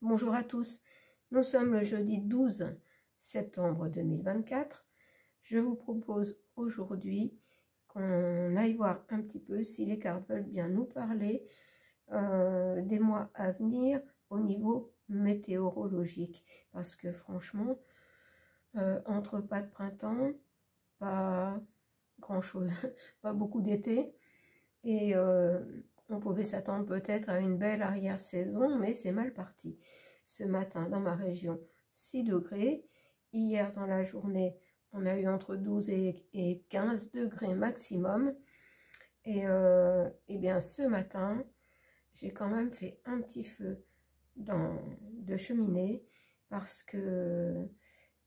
Bonjour à tous, nous sommes le jeudi 12 septembre 2024. Je vous propose aujourd'hui qu'on aille voir un petit peu si les cartes veulent bien nous parler des mois à venir au niveau météorologique. Parce que franchement, entre pas de printemps, pas grand-chose, pas beaucoup d'été, et on pouvait s'attendre peut-être à une belle arrière-saison, mais c'est mal parti. Ce matin, dans ma région, 6 degrés. Hier, dans la journée, on a eu entre 12 et 15 degrés maximum. Et bien, ce matin, j'ai quand même fait un petit feu de cheminée parce que,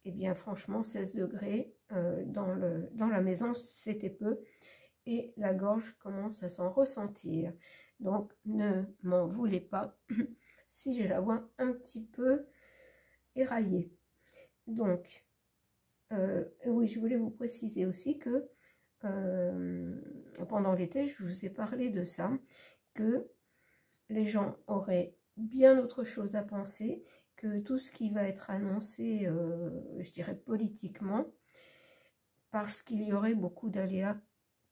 eh bien, franchement, 16 degrés dans la maison, c'était peu. Et la gorge commence à s'en ressentir. Donc, ne m'en voulez pas si j'ai la voix un petit peu éraillée. Donc, oui, je voulais vous préciser aussi que pendant l'été, je vous ai parlé de ça, que les gens auraient bien autre chose à penser que tout ce qui va être annoncé, je dirais politiquement, parce qu'il y aurait beaucoup d'aléas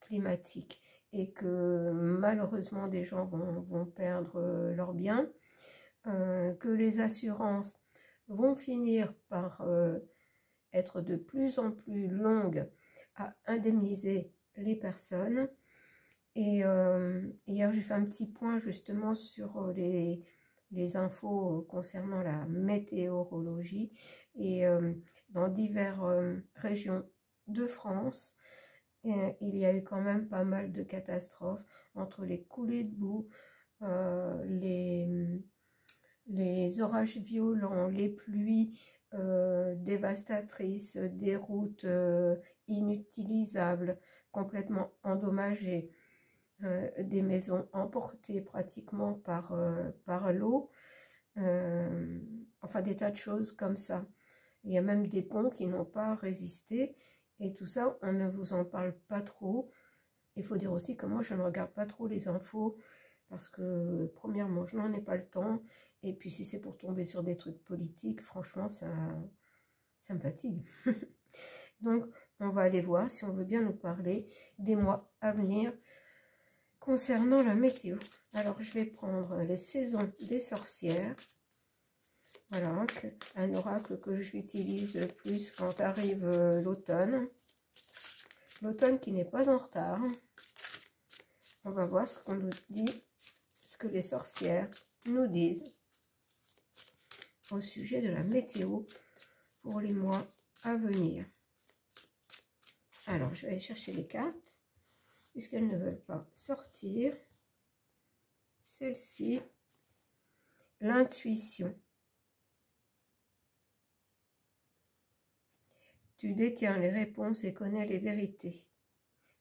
climatiques et que malheureusement des gens vont perdre leurs biens, que les assurances vont finir par être de plus en plus longues à indemniser les personnes. Et hier j'ai fait un petit point justement sur les infos concernant la météorologie et dans diverses régions de France, il y a eu quand même pas mal de catastrophes entre les coulées de boue, les orages violents, les pluies dévastatrices, des routes inutilisables, complètement endommagées, des maisons emportées pratiquement par l'eau, enfin des tas de choses comme ça. Il y a même des ponts qui n'ont pas résisté. Et tout ça, on ne vous en parle pas trop. Il faut dire aussi que moi, je ne regarde pas trop les infos parce que, premièrement, je n'en ai pas le temps. Et puis, si c'est pour tomber sur des trucs politiques, franchement, ça me fatigue. Donc, on va aller voir si on veut bien nous parler des mois à venir concernant la météo. Alors, je vais prendre les saisons des sorcières. Voilà, un oracle que j'utilise plus quand arrive l'automne. L'automne qui n'est pas en retard. On va voir ce qu'on nous dit, ce que les sorcières nous disent au sujet de la météo pour les mois à venir. Alors, je vais aller chercher les cartes, puisqu'elles ne veulent pas sortir. Celle-ci, l'intuition. Tu détiens les réponses et connais les vérités.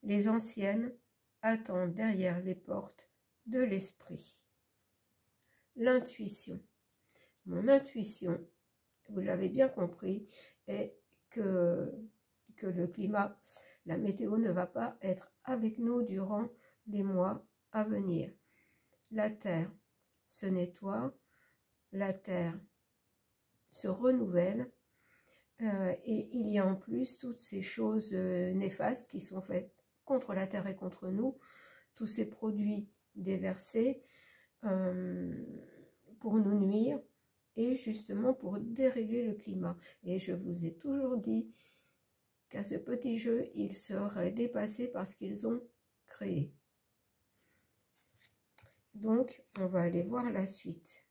Les anciennes attendent derrière les portes de l'esprit. L'intuition. Mon intuition, vous l'avez bien compris, est que le climat, la météo ne va pas être avec nous durant les mois à venir. La terre se nettoie, la terre se renouvelle, et il y a en plus toutes ces choses néfastes qui sont faites contre la terre et contre nous, tous ces produits déversés pour nous nuire et justement pour dérégler le climat. Et je vous ai toujours dit qu'à ce petit jeu, ils seraient dépassés parce qu'ils ont créé. Donc, on va aller voir la suite.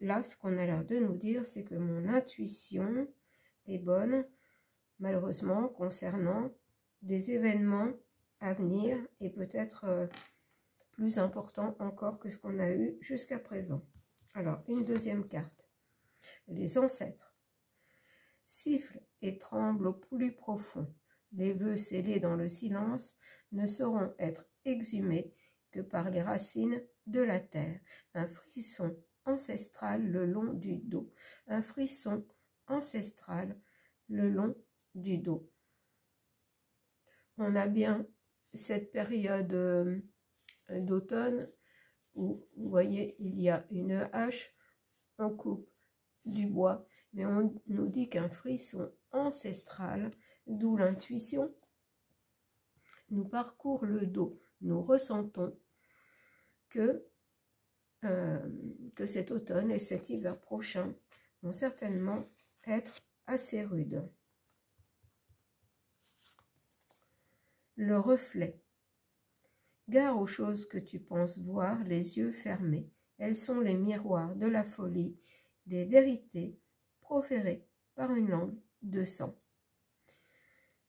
Là, ce qu'on a l'air de nous dire, c'est que mon intuition est bonne, malheureusement, concernant des événements à venir et peut-être plus importants encore que ce qu'on a eu jusqu'à présent. Alors, une deuxième carte. Les ancêtres. Sifflent et tremblent au plus profond. Les vœux scellés dans le silence ne sauront être exhumés que par les racines de la terre. Un frisson ancestral le long du dos. Un frisson ancestral le long du dos. On a bien cette période d'automne où, vous voyez, il y a une hache on coupe du bois, mais on nous dit qu'un frisson ancestral, d'où l'intuition, nous parcourt le dos. Nous ressentons que cet automne et cet hiver prochain vont certainement être assez rudes. Le reflet. Gare aux choses que tu penses voir, les yeux fermés. Elles sont les miroirs de la folie, des vérités proférées par une langue de sang.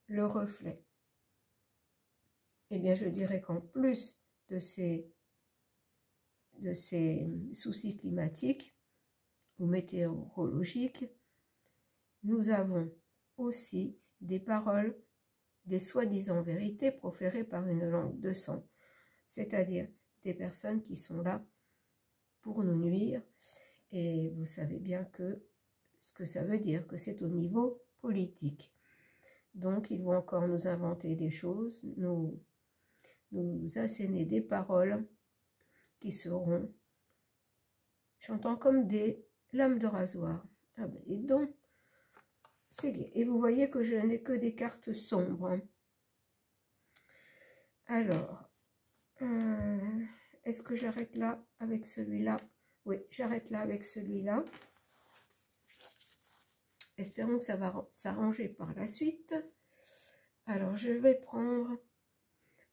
Le reflet. Eh bien, je dirais qu'en plus de ces soucis climatiques ou météorologiques, nous avons aussi des paroles, des soi-disant vérités proférées par une langue de sang, c'est-à-dire des personnes qui sont là pour nous nuire. Et vous savez bien que ce que ça veut dire, que c'est au niveau politique. Donc, ils vont encore nous inventer des choses, nous asséner des paroles qui seront, j'entends comme des lames de rasoir. Ah ben, et donc, c'est gai. Et vous voyez que je n'ai que des cartes sombres. Alors, est-ce que j'arrête là avec celui-là? Oui, j'arrête là avec celui-là. Espérons que ça va s'arranger par la suite. Alors, je vais prendre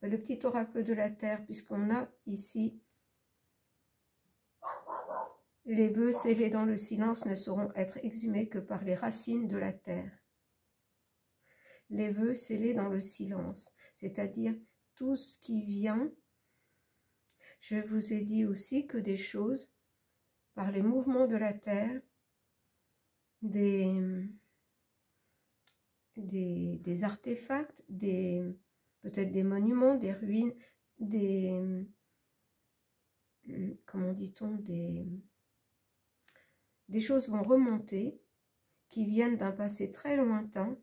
le petit oracle de la Terre, puisqu'on a ici les vœux scellés dans le silence ne sauront être exhumés que par les racines de la terre. Les vœux scellés dans le silence, c'est-à-dire tout ce qui vient. Je vous ai dit aussi que des choses, par les mouvements de la terre, des artefacts, peut-être des monuments, des ruines, comment dit-on, des choses vont remonter, qui viennent d'un passé très lointain,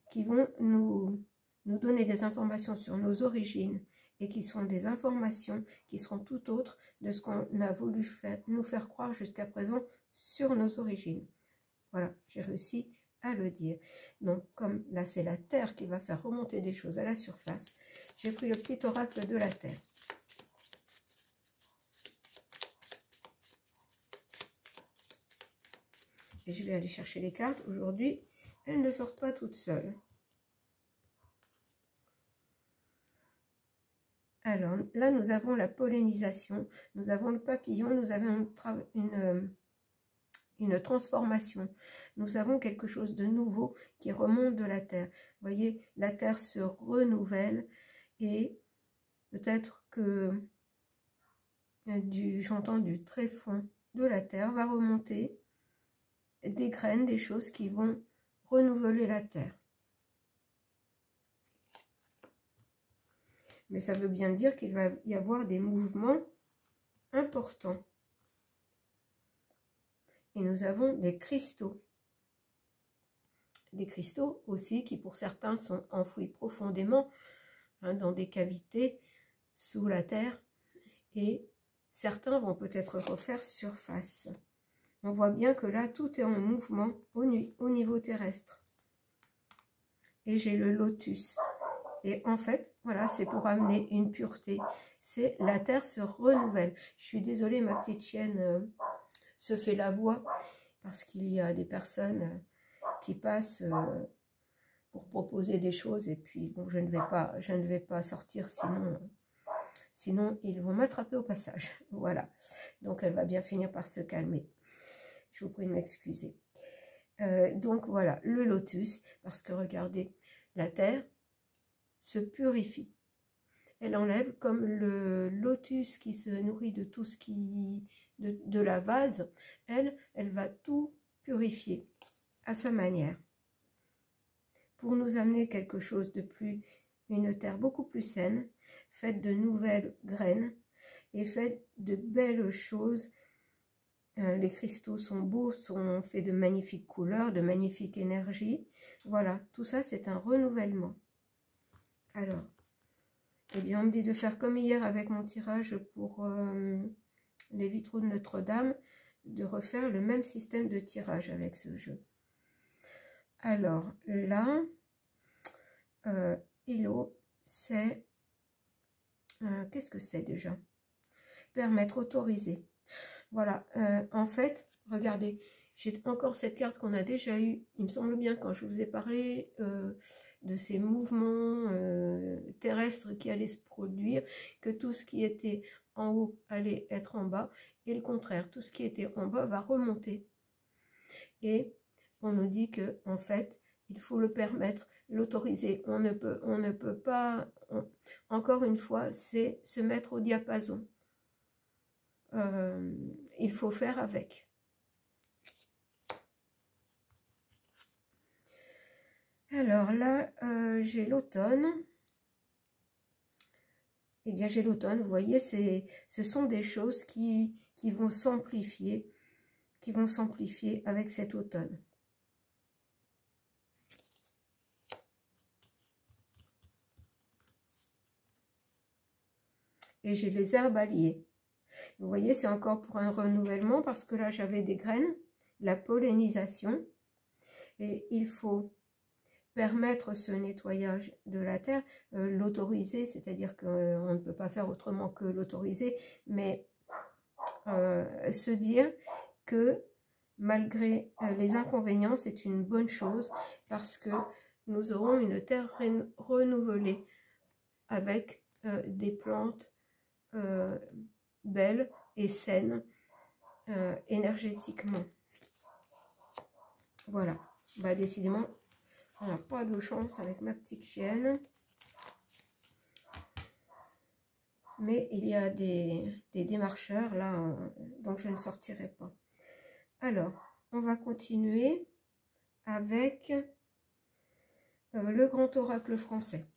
qui vont nous donner des informations sur nos origines et qui sont des informations qui seront tout autres de ce qu'on a voulu nous faire croire jusqu'à présent sur nos origines. Voilà, j'ai réussi à le dire. Donc, comme là, c'est la Terre qui va faire remonter des choses à la surface, j'ai pris le petit oracle de la Terre. Et je vais aller chercher les cartes. Aujourd'hui, elles ne sortent pas toutes seules. Alors, là, nous avons la pollinisation, nous avons le papillon, nous avons une transformation. Nous avons quelque chose de nouveau qui remonte de la Terre. Vous voyez, la Terre se renouvelle et peut-être que j'entends du tréfonds de la Terre va remonter des graines, des choses qui vont renouveler la terre. Mais ça veut bien dire qu'il va y avoir des mouvements importants. Et nous avons des cristaux. Des cristaux aussi qui pour certains sont enfouis profondément dans des cavités sous la terre. Et certains vont peut-être refaire surface. On voit bien que là, tout est en mouvement au niveau terrestre. Et j'ai le lotus. Et en fait, voilà, c'est pour amener une pureté. C'est la terre se renouvelle. Je suis désolée, ma petite chienne se fait la voix parce qu'il y a des personnes qui passent pour proposer des choses. Et puis, bon, je ne vais pas sortir, sinon ils vont m'attraper au passage. Voilà. Donc, elle va bien finir par se calmer. Je vous prie de m'excuser. Donc voilà, le lotus, parce que regardez, la terre se purifie. Elle enlève comme le lotus qui se nourrit de tout ce qui... de la vase, elle va tout purifier à sa manière. Pour nous amener quelque chose de plus, une terre beaucoup plus saine, faite de nouvelles graines et faite de belles choses. Les cristaux sont beaux, sont faits de magnifiques couleurs, de magnifiques énergies. Voilà, tout ça c'est un renouvellement. Alors, eh bien on me dit de faire comme hier avec mon tirage pour les vitraux de Notre-Dame. de refaire le même système de tirage avec ce jeu. Alors là, ILO, c'est... qu'est-ce que c'est déjà? Permettre, autoriser. Voilà, en fait, regardez, j'ai encore cette carte qu'on a déjà eue. Il me semble bien quand je vous ai parlé de ces mouvements terrestres qui allaient se produire, que tout ce qui était en haut allait être en bas, et le contraire, tout ce qui était en bas va remonter. Et on nous dit que en fait, il faut le permettre, l'autoriser. On ne peut pas, encore une fois, c'est se mettre au diapason. Il faut faire avec. Alors là, j'ai l'automne. Eh bien, j'ai l'automne, vous voyez, ce sont des choses qui vont s'amplifier, avec cet automne. Et j'ai les herbaliers. Vous voyez, c'est encore pour un renouvellement parce que là, j'avais des graines, la pollinisation. Et il faut permettre ce nettoyage de la terre, l'autoriser, c'est-à-dire qu'on ne peut pas faire autrement que l'autoriser, mais se dire que malgré les inconvénients, c'est une bonne chose parce que nous aurons une terre renouvelée avec des plantes belles et saines énergétiquement. Voilà, bah, décidément, on n'a pas de chance avec ma petite chienne. Mais il y a des démarcheurs là, donc je ne sortirai pas. Alors, on va continuer avec le grand oracle français.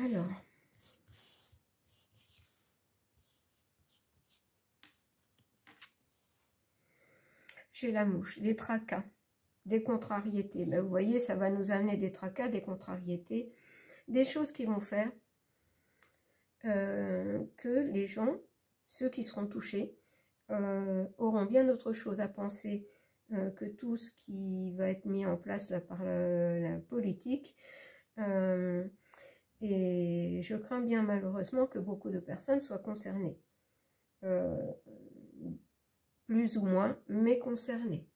Alors, j'ai la mouche, des tracas, des contrariétés. Ben, vous voyez, ça va nous amener des tracas, des contrariétés, des choses qui vont faire que les gens, ceux qui seront touchés, auront bien autre chose à penser que tout ce qui va être mis en place là, par la politique. Et je crains bien malheureusement que beaucoup de personnes soient concernées. Plus ou moins, mais concernées.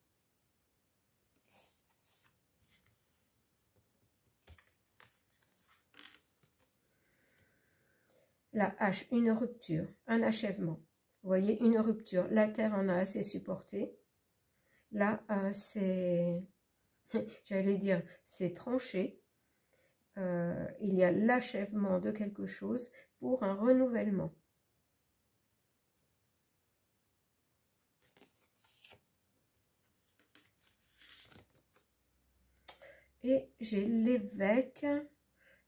La hache, une rupture, un achèvement. Vous voyez, une rupture. La terre en a assez supporté. Là, c'est, j'allais dire, c'est tranché. Il y a l'achèvement de quelque chose pour un renouvellement. Et j'ai l'évêque,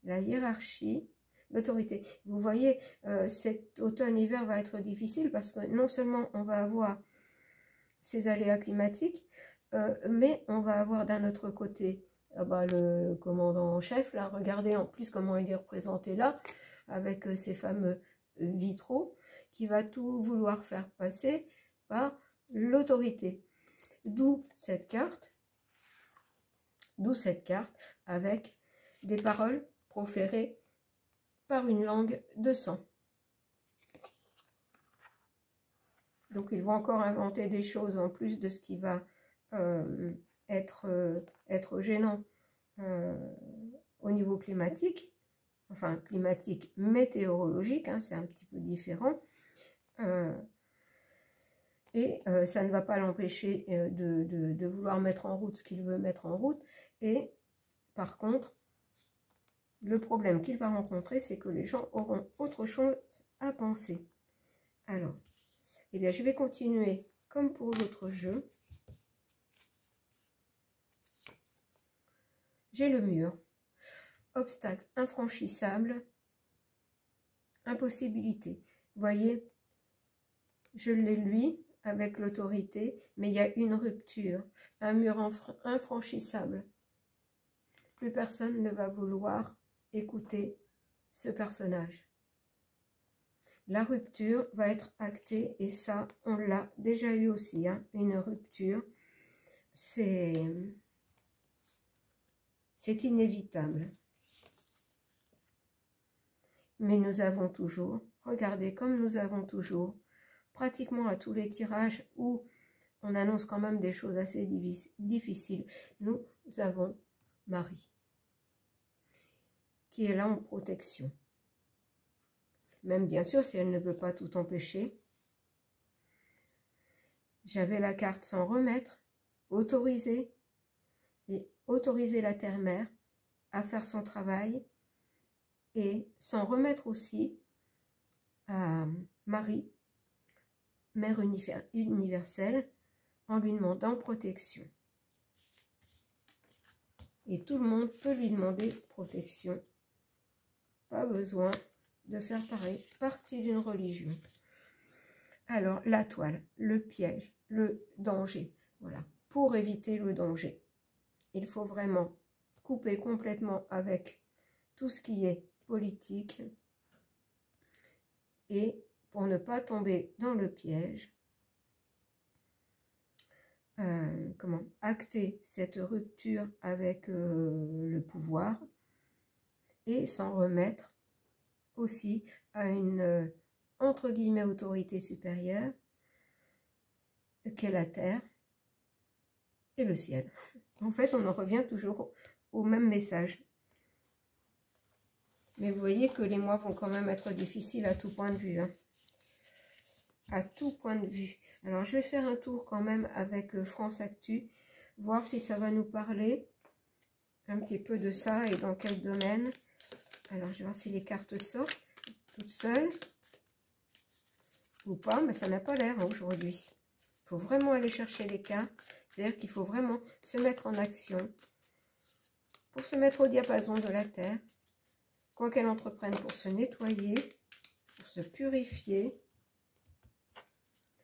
la hiérarchie, l'autorité. Vous voyez, cet automne-hiver va être difficile parce que non seulement on va avoir ces aléas climatiques, mais on va avoir d'un autre côté le commandant en chef, là, regardez en plus comment il est représenté là, avec ces fameux vitraux, qui va tout vouloir faire passer par l'autorité. D'où cette carte avec des paroles proférées par une langue de sang. Donc ils vont encore inventer des choses en plus de ce qui va être gênant au niveau climatique, enfin climatique météorologique, hein, c'est un petit peu différent. Et ça ne va pas l'empêcher de vouloir mettre en route ce qu'il veut mettre en route. Et par contre, le problème qu'il va rencontrer, c'est que les gens auront autre chose à penser. Alors, eh bien, je vais continuer comme pour l'autre jeu. J'ai le mur. Obstacle infranchissable. Impossibilité. Vous voyez, je l'ai lui avec l'autorité, mais il y a une rupture, un mur infranchissable. Plus personne ne va vouloir écouter ce personnage. La rupture va être actée, et ça, on l'a déjà eu aussi, hein, une rupture. C'est inévitable. Mais nous avons toujours, regardez comme nous avons toujours, pratiquement à tous les tirages où on annonce quand même des choses assez difficiles, nous avons Marie, qui est là en protection. Même bien sûr, si elle ne peut pas tout empêcher. J'avais la carte sans remettre, autoriser, et autoriser la terre-mère à faire son travail, et s'en remettre aussi à Marie, Mère universelle, en lui demandant protection. Et tout le monde peut lui demander protection. Pas besoin de faire partie d'une religion. Alors, la toile, le piège, le danger. Voilà, pour éviter le danger, il faut vraiment couper complètement avec tout ce qui est politique, et pour ne pas tomber dans le piège, acter cette rupture avec le pouvoir, et s'en remettre aussi à une entre guillemets autorité supérieure qu'est la terre et le ciel. En fait, on en revient toujours au même message. Mais vous voyez que les mois vont quand même être difficiles à tout point de vue. Hein. À tout point de vue. Alors, je vais faire un tour quand même avec France Actu, voir si ça va nous parler un petit peu de ça et dans quel domaine. Alors, je vais voir si les cartes sortent toutes seules ou pas, mais ça n'a pas l'air hein, aujourd'hui. Il faut vraiment aller chercher les cartes, c'est-à-dire qu'il faut vraiment se mettre en action pour se mettre au diapason de la terre, quoi qu'elle entreprenne pour se nettoyer, pour se purifier.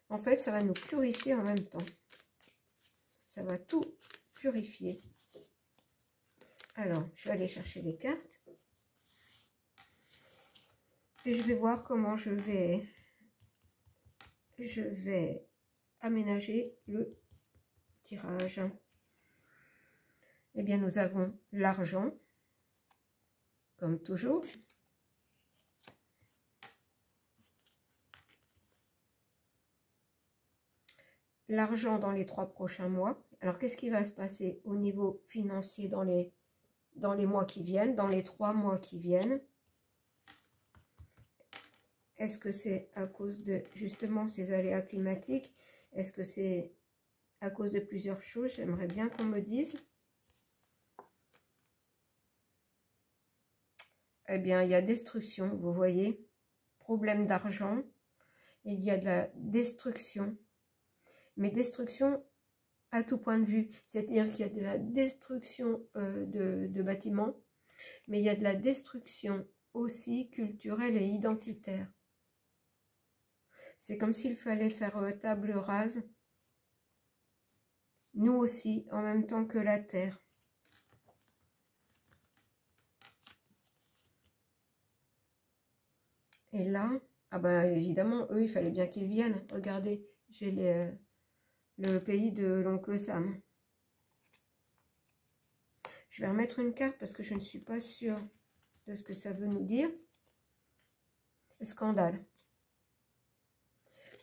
En fait, ça va nous purifier en même temps. Ça va tout purifier. Alors, je vais aller chercher les cartes. Et je vais voir comment je vais aménager le tirage. Eh bien, nous avons l'argent, comme toujours. L'argent dans les 3 prochains mois. Alors, qu'est-ce qui va se passer au niveau financier dans les mois qui viennent, dans les 3 mois qui viennent? Est-ce que c'est à cause de, justement, ces aléas climatiques? Est-ce que c'est à cause de plusieurs choses? J'aimerais bien qu'on me dise. Eh bien, il y a destruction, vous voyez. Problème d'argent. Il y a de la destruction. Mais destruction à tout point de vue. C'est-à-dire qu'il y a de la destruction de bâtiments, mais il y a de la destruction aussi culturelle et identitaire. C'est comme s'il fallait faire table rase, nous aussi, en même temps que la terre. Et là, ah ben évidemment, eux, il fallait bien qu'ils viennent. Regardez, j'ai le pays de l'oncle Sam. Je vais remettre une carte parce que je ne suis pas sûre de ce que ça veut nous dire. Scandale.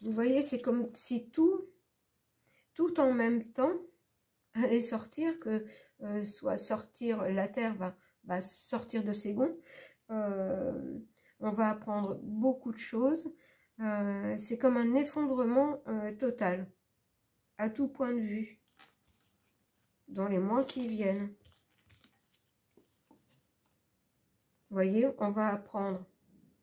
Vous voyez, c'est comme si tout en même temps allait sortir, que soit sortir, la terre va sortir de ses gonds. On va apprendre beaucoup de choses. C'est comme un effondrement total, à tout point de vue, dans les mois qui viennent. Vous voyez, on va apprendre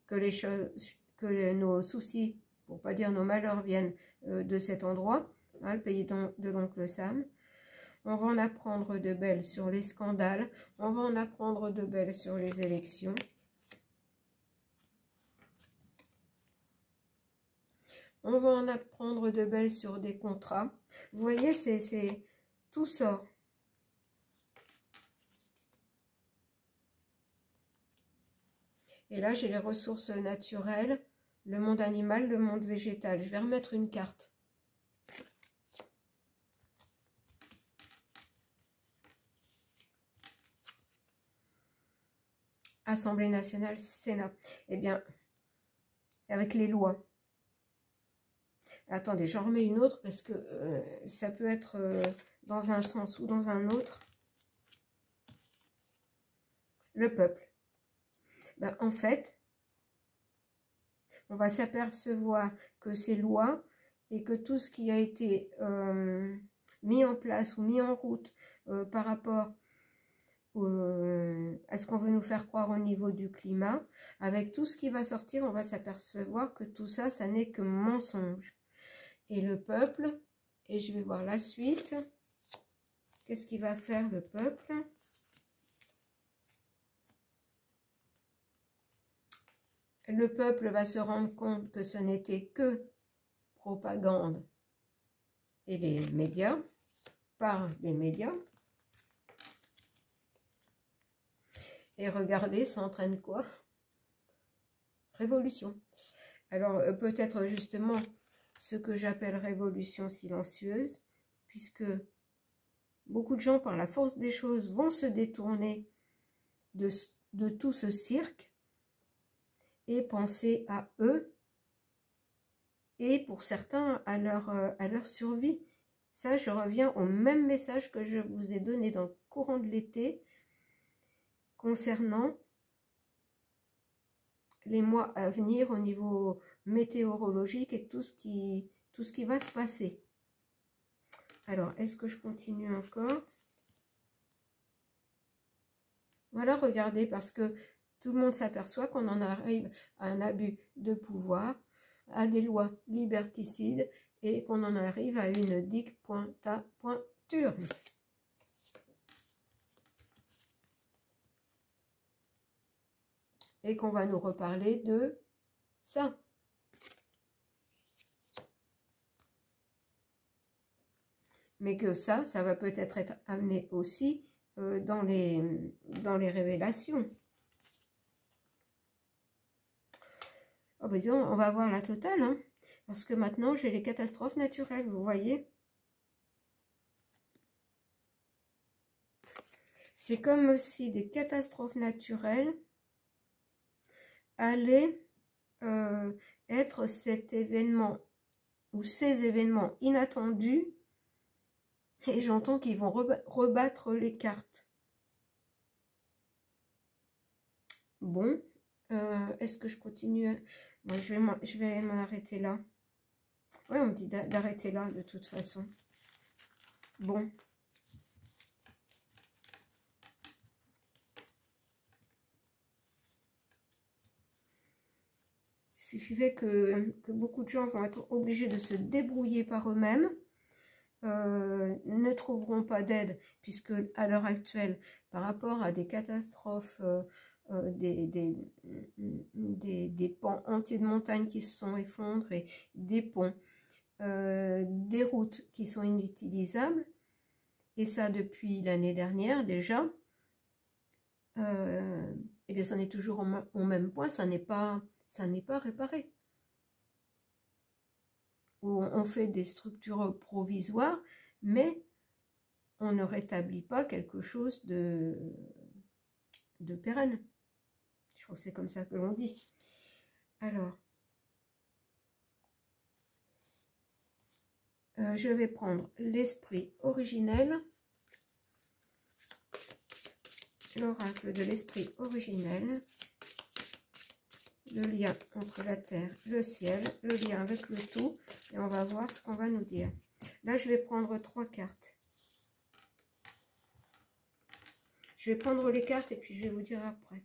que les choses, que nos soucis, pour pas dire nos malheurs, viennent de cet endroit, hein, le pays de l'oncle Sam. On va en apprendre de belles sur les scandales. On va en apprendre de belles sur les élections. On va en apprendre de belles sur des contrats. Vous voyez, tout sort. Et là, j'ai les ressources naturelles, le monde animal, le monde végétal. Je vais remettre une carte. Assemblée nationale, Sénat. Eh bien, avec les lois. Attendez, j'en remets une autre parce que ça peut être dans un sens ou dans un autre. Le peuple. Ben, en fait, on va s'apercevoir que ces lois et que tout ce qui a été mis en place ou mis en route par rapport à ce qu'on veut nous faire croire au niveau du climat, avec tout ce qui va sortir, on va s'apercevoir que tout ça, ça n'est que mensonge. Et le peuple, et je vais voir la suite, qu'est-ce qu'il va faire le peuple? Le peuple va se rendre compte que ce n'était que propagande et les médias, par les médias. Et regardez, ça entraîne quoi? Révolution. Alors, peut-être justement ce que j'appelle révolution silencieuse, puisque beaucoup de gens, par la force des choses, vont se détourner de tout ce cirque et penser à eux, et pour certains, à leur survie. Ça, je reviens au même message que je vous ai donné dans le courant de l'été, concernant les mois à venir au niveau météorologique et tout ce qui va se passer. Alors, est-ce que je continue encore? Voilà, regardez, parce que tout le monde s'aperçoit qu'on en arrive à un abus de pouvoir, à des lois liberticides et qu'on en arrive à une dictature. Et qu'on va nous reparler de ça. Mais que ça va peut-être être amené aussi dans les révélations. Oh, ben disons, on va voir la totale, hein, parce que maintenant j'ai les catastrophes naturelles, vous voyez. C'est comme si des catastrophes naturelles allaient être cet événement ou ces événements inattendus, et j'entends qu'ils vont rebattre les cartes. Bon, est-ce que je continue? Bon, je vais m'en arrêter là. Oui, on me dit d'arrêter là de toute façon. Bon. Ce qui fait que beaucoup de gens vont être obligés de se débrouiller par eux-mêmes, ne trouveront pas d'aide, puisque à l'heure actuelle, par rapport à des catastrophes, des pans entiers de montagnes qui se sont effondrés, des ponts, des routes qui sont inutilisables, et ça depuis l'année dernière déjà, et bien ça en est toujours au même point, ça n'est pas réparé. On fait des structures provisoires, mais on ne rétablit pas quelque chose de pérenne. Je crois que c'est comme ça que l'on dit. Alors, je vais prendre l'esprit originel, l'oracle de l'esprit originel, le lien entre la terre, le ciel, le lien avec le tout, et on va voir ce qu'on va nous dire. Là, je vais prendre 3 cartes. Je vais prendre les cartes et puis je vais vous dire après.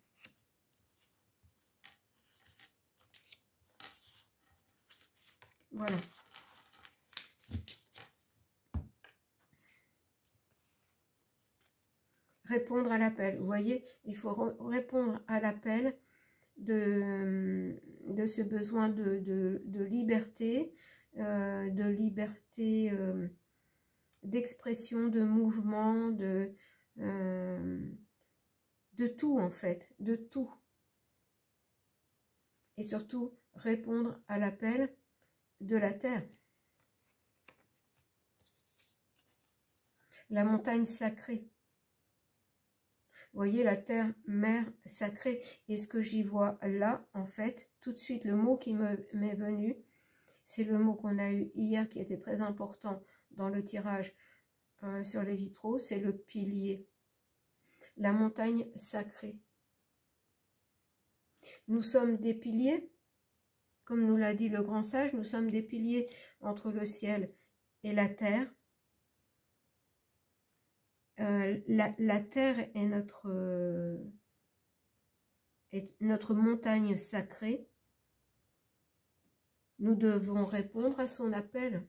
Voilà. Répondre à l'appel. Vous voyez, il faut répondre à l'appel de ce besoin de liberté, de liberté d'expression, de mouvement, de tout en fait, de tout. Et surtout, répondre à l'appel de la terre. La montagne sacrée. Vous voyez la terre, mère sacrée. Et ce que j'y vois là, en fait, tout de suite, le mot qui m'est venu, c'est le mot qu'on a eu hier, qui était très important dans le tirage sur les vitraux, c'est le pilier. La montagne sacrée. Nous sommes des piliers, comme nous l'a dit le grand sage, nous sommes des piliers entre le ciel et la terre. La terre est notre montagne sacrée. Nous devons répondre à son appel.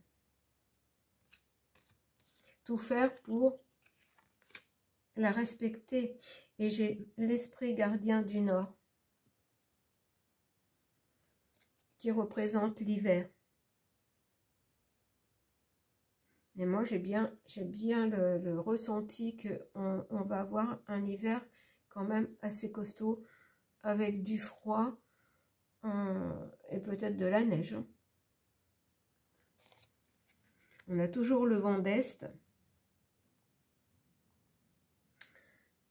Tout faire pour la respecter. Et j'ai l'esprit gardien du Nord qui représente l'hiver. Et moi, j'ai bien le ressenti qu'on va avoir un hiver quand même assez costaud, avec du froid et peut-être de la neige. On a toujours le vent d'Est.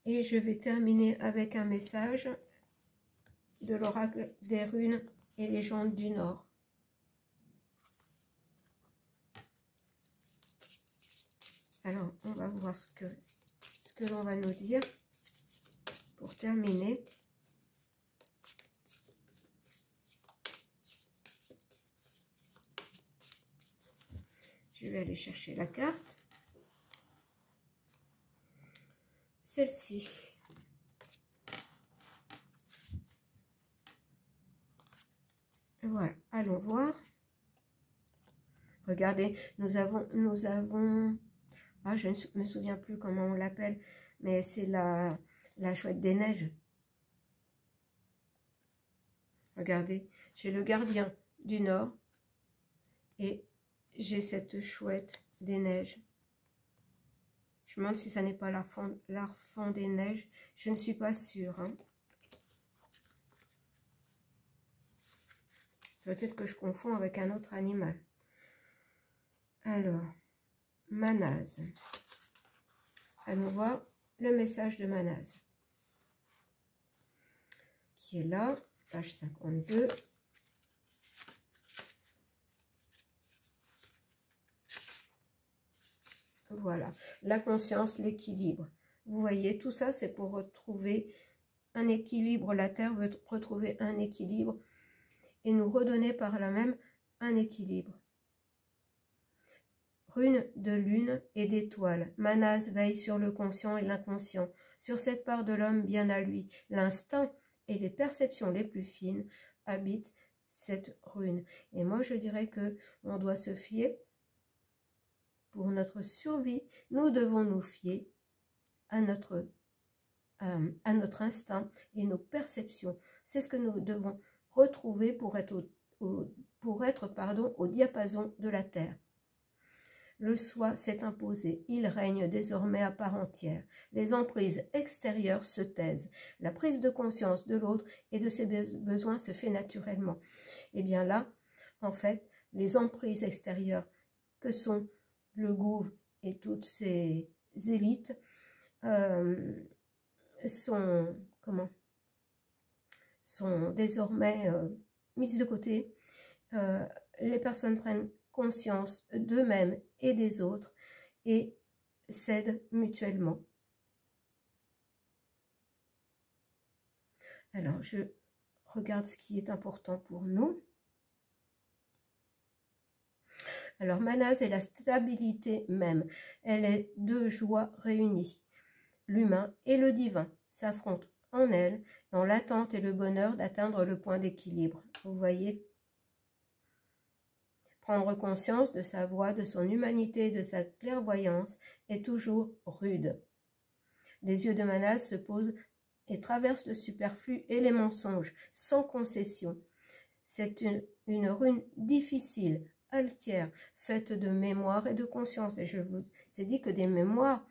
Et je vais terminer avec un message de l'oracle des runes et légendes du Nord. Alors, on va voir ce que l'on va nous dire pour terminer. Je vais aller chercher la carte. Celle-ci. Voilà, allons voir. Regardez, nous avons... Ah, je ne me souviens plus comment on l'appelle, mais c'est la chouette des neiges. Regardez, j'ai le gardien du Nord et j'ai cette chouette des neiges. Je me demande si ça n'est pas l'enfant des neiges. Je ne suis pas sûre. Hein. Peut-être que je confonds avec un autre animal. Alors, Manaz. Allons voir le message de Manaz. Qui est là, page 52. Voilà, la conscience, l'équilibre. Vous voyez, tout ça, c'est pour retrouver un équilibre. La Terre veut retrouver un équilibre et nous redonner par là même un équilibre. Rune de lune et d'étoiles. Manaz veille sur le conscient et l'inconscient, sur cette part de l'homme bien à lui. L'instinct et les perceptions les plus fines habitent cette rune. Et moi, je dirais que on doit se fier. Pour notre survie, nous devons nous fier à notre instinct et nos perceptions. C'est ce que nous devons retrouver pour être au diapason de la Terre. Le soi s'est imposé, il règne désormais à part entière. Les emprises extérieures se taisent. La prise de conscience de l'autre et de ses besoins se fait naturellement. Et bien là, en fait, les emprises extérieures que sont le gouffre et toutes ces élites sont désormais mises de côté. Les personnes prennent conscience d'eux-mêmes et des autres et s'aident mutuellement. Alors, je regarde ce qui est important pour nous. Alors, Manaz est la stabilité même. Elle est deux joies réunies. L'humain et le divin s'affrontent en elle dans l'attente et le bonheur d'atteindre le point d'équilibre. Vous voyez ? Prendre conscience de sa voix, de son humanité et de sa clairvoyance est toujours rude. Les yeux de Manaz se posent et traversent le superflu et les mensonges, sans concession. C'est une rune difficile altière, faite de mémoire et de conscience. Et je vous ai dit que des mémoires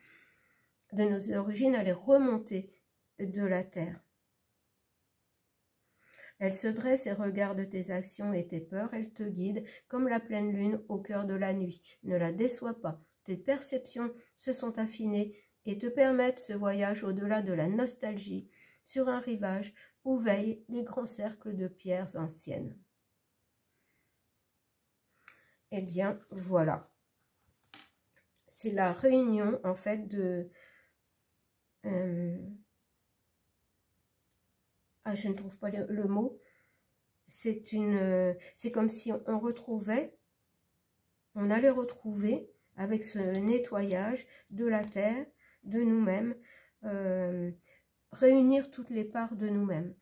de nos origines allaient remonter de la terre. Elle se dresse et regarde tes actions et tes peurs, elle te guide comme la pleine lune au cœur de la nuit. Ne la déçois pas, tes perceptions se sont affinées et te permettent ce voyage au-delà de la nostalgie, sur un rivage où veillent les grands cercles de pierres anciennes. Eh bien, voilà. C'est la réunion, en fait, de... je ne trouve pas le mot. C'est comme si on retrouvait, on allait retrouver, avec ce nettoyage de la terre, de nous-mêmes, réunir toutes les parts de nous-mêmes,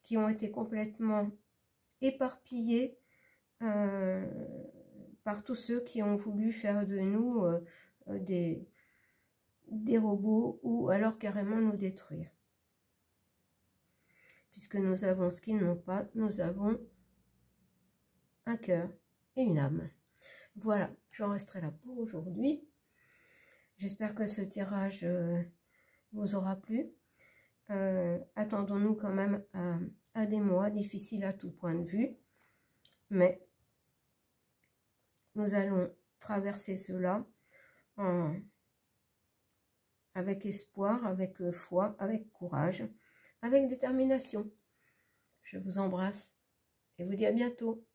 qui ont été complètement éparpillées par tous ceux qui ont voulu faire de nous des robots ou alors carrément nous détruire. Puisque nous avons ce qu'ils n'ont pas, nous avons un cœur et une âme. Voilà, j'en resterai là pour aujourd'hui. J'espère que ce tirage vous aura plu. Attendons-nous quand même à des mois difficiles à tout point de vue. Mais nous allons traverser cela avec espoir, avec foi, avec courage, avec détermination. Je vous embrasse et vous dis à bientôt.